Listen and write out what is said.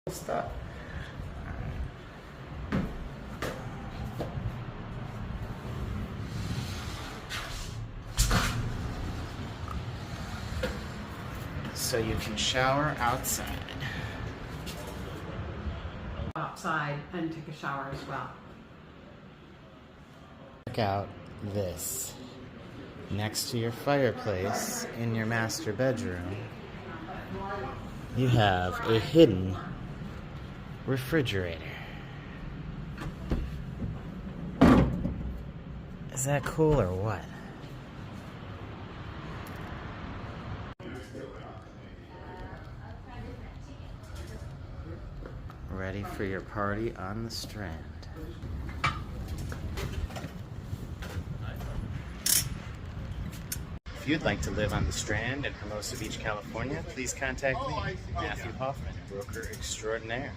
stuff. So you can shower outside. Outside and take a shower as well. Check out this. Next to your fireplace in your master bedroom, you have a hidden refrigerator. Is that cool or what? Ready for your party on the Strand. If you'd like to live on the Strand in Hermosa Beach, California, please contact me, Matthew Hoffman, broker extraordinaire.